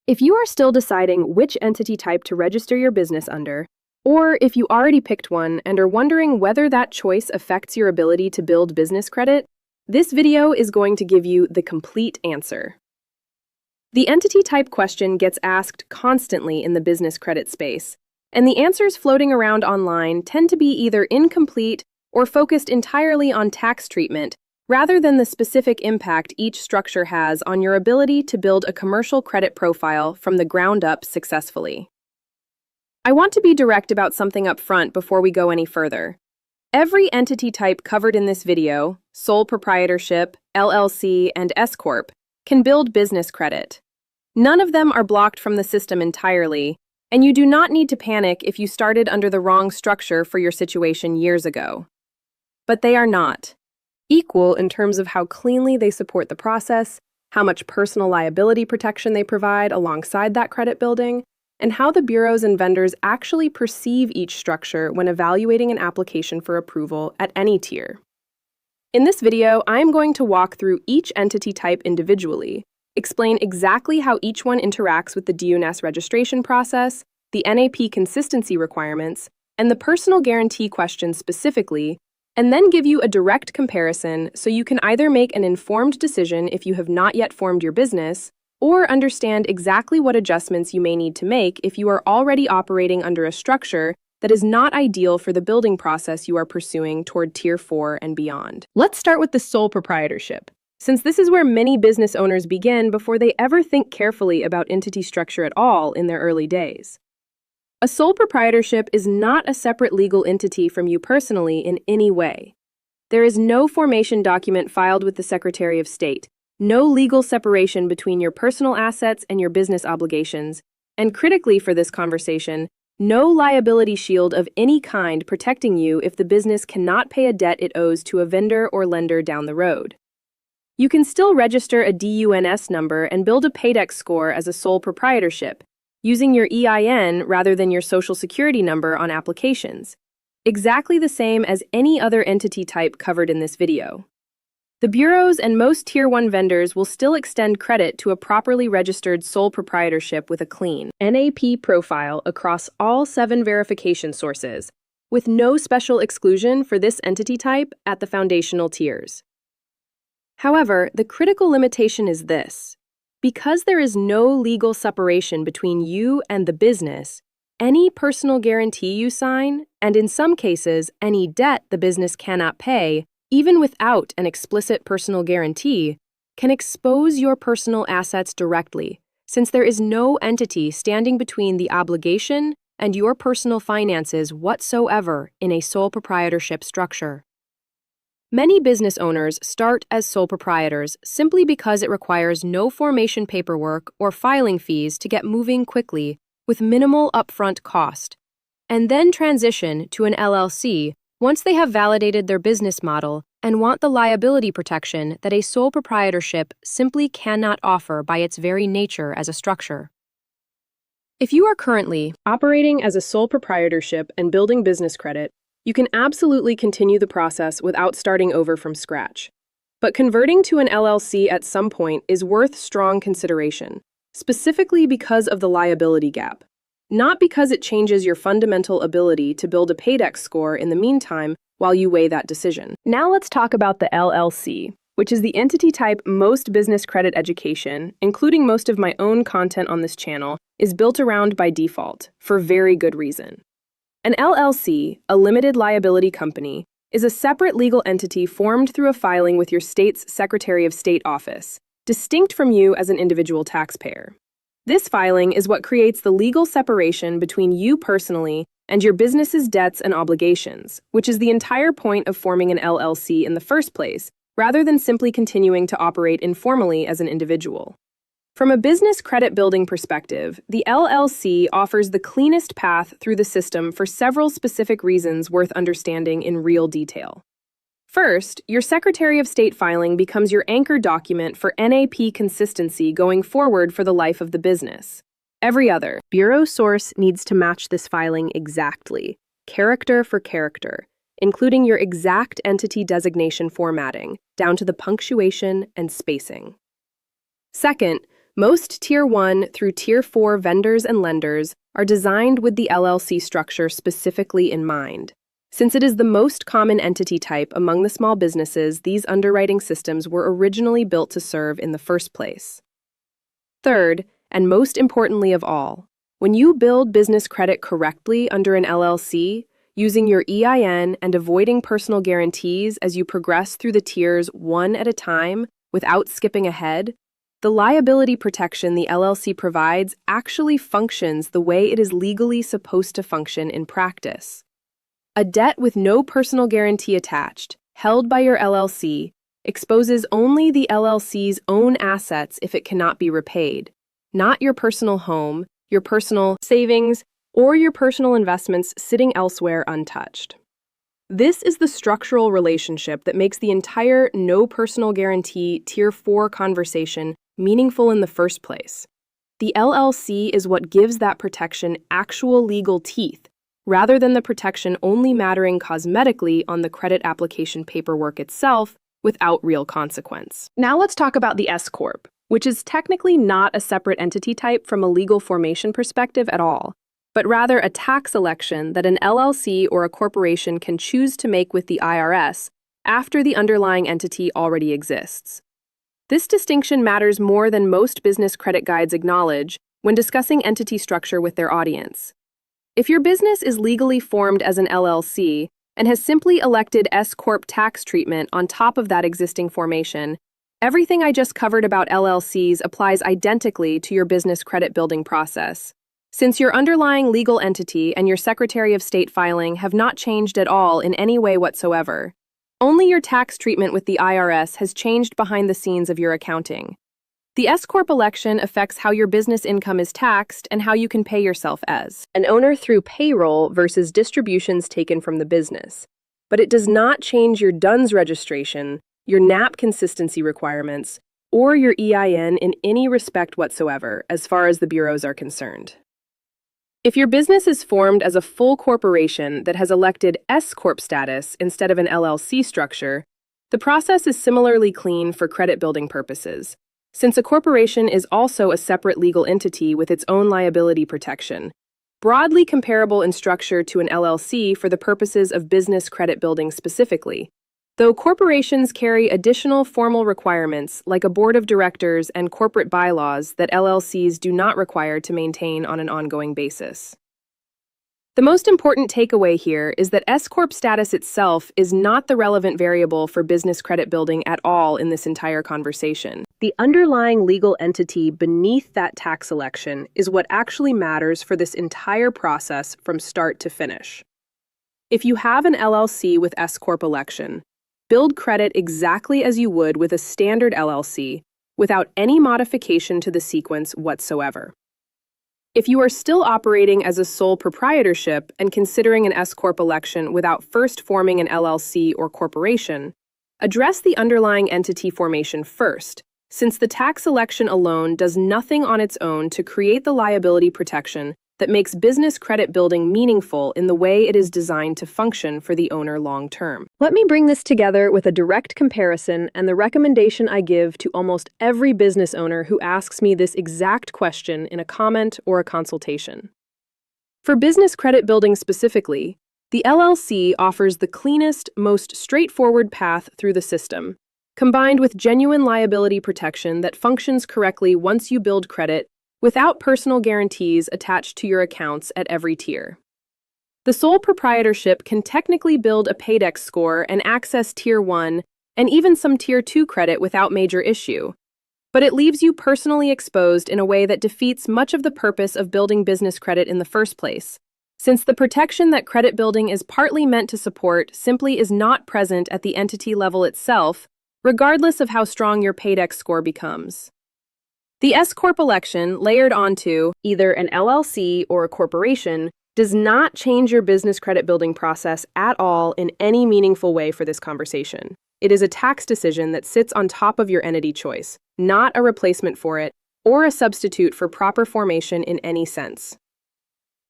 If you are still deciding which entity type to register your business under, or if you already picked one and are wondering whether that choice affects your ability to build business credit, this video is going to give you the complete answer. The entity type question gets asked constantly in the business credit space, and the answers floating around online tend to be either incomplete or focused entirely on tax treatment, rather than the specific impact each structure has on your ability to build a commercial credit profile from the ground up successfully. I want to be direct about something up front before we go any further. Every entity type covered in this video, sole proprietorship, LLC, and S-Corp, can build business credit. None of them are blocked from the system entirely, and you do not need to panic if you started under the wrong structure for your situation years ago. But they are not equal in terms of how cleanly they support the process, how much personal liability protection they provide alongside that credit building, and how the bureaus and vendors actually perceive each structure when evaluating an application for approval at any tier. In this video, I am going to walk through each entity type individually, explain exactly how each one interacts with the DUNS registration process, the NAP consistency requirements, and the personal guarantee question specifically, and then give you a direct comparison so you can either make an informed decision if you have not yet formed your business, or understand exactly what adjustments you may need to make if you are already operating under a structure that is not ideal for the building process you are pursuing toward Tier 4 and beyond. Let's start with the sole proprietorship, since this is where many business owners begin before they ever think carefully about entity structure at all in their early days. A sole proprietorship is not a separate legal entity from you personally in any way. There is no formation document filed with the Secretary of State, no legal separation between your personal assets and your business obligations, and critically for this conversation, no liability shield of any kind protecting you if the business cannot pay a debt it owes to a vendor or lender down the road. You can still register a DUNS number and build a PAYDEX score as a sole proprietorship, using your EIN rather than your Social Security number on applications, exactly the same as any other entity type covered in this video. The bureaus and most Tier 1 vendors will still extend credit to a properly registered sole proprietorship with a clean NAP profile across all 7 verification sources, with no special exclusion for this entity type at the foundational tiers. However, the critical limitation is this. Because there is no legal separation between you and the business, any personal guarantee you sign, and in some cases, any debt the business cannot pay, even without an explicit personal guarantee, can expose your personal assets directly, since there is no entity standing between the obligation and your personal finances whatsoever in a sole proprietorship structure. Many business owners start as sole proprietors simply because it requires no formation paperwork or filing fees to get moving quickly with minimal upfront cost, and then transition to an LLC once they have validated their business model and want the liability protection that a sole proprietorship simply cannot offer by its very nature as a structure. If you are currently operating as a sole proprietorship and building business credit, you can absolutely continue the process without starting over from scratch. But converting to an LLC at some point is worth strong consideration, specifically because of the liability gap, not because it changes your fundamental ability to build a PAYDEX score in the meantime while you weigh that decision. Now let's talk about the LLC, which is the entity type most business credit education, including most of my own content on this channel, is built around by default, for very good reason. An LLC, a limited liability company, is a separate legal entity formed through a filing with your state's Secretary of State office, distinct from you as an individual taxpayer. This filing is what creates the legal separation between you personally and your business's debts and obligations, which is the entire point of forming an LLC in the first place, rather than simply continuing to operate informally as an individual. From a business credit building perspective, the LLC offers the cleanest path through the system for several specific reasons worth understanding in real detail. First, your Secretary of State filing becomes your anchor document for NAP consistency going forward for the life of the business. Every other bureau source needs to match this filing exactly, character for character, including your exact entity designation formatting, down to the punctuation and spacing. Second, Most Tier 1 through Tier 4 vendors and lenders are designed with the LLC structure specifically in mind. Since it is the most common entity type among the small businesses, these underwriting systems were originally built to serve in the first place. Third, and most importantly of all, when you build business credit correctly under an LLC, using your EIN and avoiding personal guarantees as you progress through the tiers one at a time without skipping ahead, the liability protection the LLC provides actually functions the way it is legally supposed to function in practice. A debt with no personal guarantee attached, held by your LLC, exposes only the LLC's own assets if it cannot be repaid, not your personal home, your personal savings, or your personal investments sitting elsewhere untouched. This is the structural relationship that makes the entire no personal guarantee Tier 4 conversation meaningful in the first place. The LLC is what gives that protection actual legal teeth, rather than the protection only mattering cosmetically on the credit application paperwork itself without real consequence. Now let's talk about the S-Corp, which is technically not a separate entity type from a legal formation perspective at all, but rather a tax election that an LLC or a corporation can choose to make with the IRS after the underlying entity already exists. This distinction matters more than most business credit guides acknowledge when discussing entity structure with their audience. If your business is legally formed as an LLC and has simply elected S-Corp tax treatment on top of that existing formation, everything I just covered about LLCs applies identically to your business credit building process. Since your underlying legal entity and your Secretary of State filing have not changed at all in any way whatsoever, only your tax treatment with the IRS has changed behind the scenes of your accounting. The S-Corp election affects how your business income is taxed and how you can pay yourself as an owner through payroll versus distributions taken from the business. But it does not change your DUNS registration, your NAP consistency requirements, or your EIN in any respect whatsoever as far as the bureaus are concerned. If your business is formed as a full corporation that has elected S-Corp status instead of an LLC structure, the process is similarly clean for credit building purposes, since a corporation is also a separate legal entity with its own liability protection, broadly comparable in structure to an LLC for the purposes of business credit building specifically, though corporations carry additional formal requirements like a board of directors and corporate bylaws that LLCs do not require to maintain on an ongoing basis. The most important takeaway here is that S-Corp status itself is not the relevant variable for business credit building at all in this entire conversation. The underlying legal entity beneath that tax election is what actually matters for this entire process from start to finish. If you have an LLC with S-Corp election, build credit exactly as you would with a standard LLC, without any modification to the sequence whatsoever. If you are still operating as a sole proprietorship and considering an S-Corp election without first forming an LLC or corporation, address the underlying entity formation first, since the tax election alone does nothing on its own to create the liability protection that makes business credit building meaningful in the way it is designed to function for the owner long term. Let me bring this together with a direct comparison and the recommendation I give to almost every business owner who asks me this exact question in a comment or a consultation. For business credit building specifically, the LLC offers the cleanest, most straightforward path through the system, combined with genuine liability protection that functions correctly once you build credit without personal guarantees attached to your accounts at every tier. The sole proprietorship can technically build a PAYDEX score and access Tier 1 and even some Tier 2 credit without major issue, but it leaves you personally exposed in a way that defeats much of the purpose of building business credit in the first place, since the protection that credit building is partly meant to support simply is not present at the entity level itself, regardless of how strong your PAYDEX score becomes. The S-Corp election, layered onto either an LLC or a corporation, does not change your business credit building process at all in any meaningful way for this conversation. It is a tax decision that sits on top of your entity choice, not a replacement for it or a substitute for proper formation in any sense.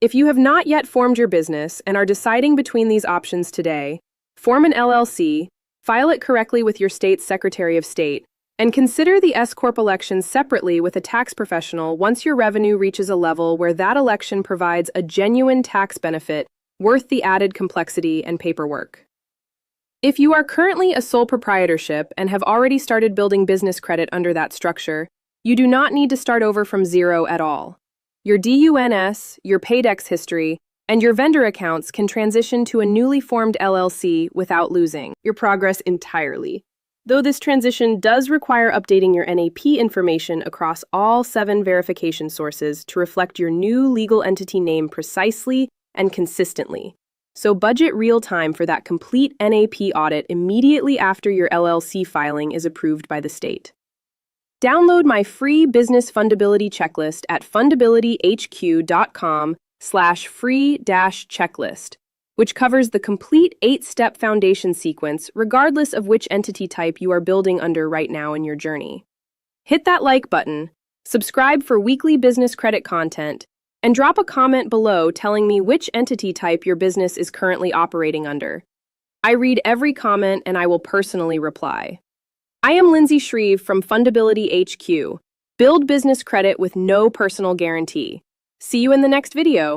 If you have not yet formed your business and are deciding between these options today, form an LLC, file it correctly with your state's Secretary of State, And consider the S-Corp election separately with a tax professional once your revenue reaches a level where that election provides a genuine tax benefit worth the added complexity and paperwork. If you are currently a sole proprietorship and have already started building business credit under that structure, you do not need to start over from zero at all. Your DUNS, your PAYDEX history, and your vendor accounts can transition to a newly formed LLC without losing your progress entirely. Though this transition does require updating your NAP information across all 7 verification sources to reflect your new legal entity name precisely and consistently. So budget real time for that complete NAP audit immediately after your LLC filing is approved by the state. Download my free business fundability checklist at fundabilityhq.com/free-checklist, which covers the complete 8-step foundation sequence regardless of which entity type you are building under right now in your journey. Hit that like button, subscribe for weekly business credit content, and drop a comment below telling me which entity type your business is currently operating under. I read every comment and I will personally reply. I am Lindsay Shreve from FundabilityHQ. Build business credit with no personal guarantee. See you in the next video.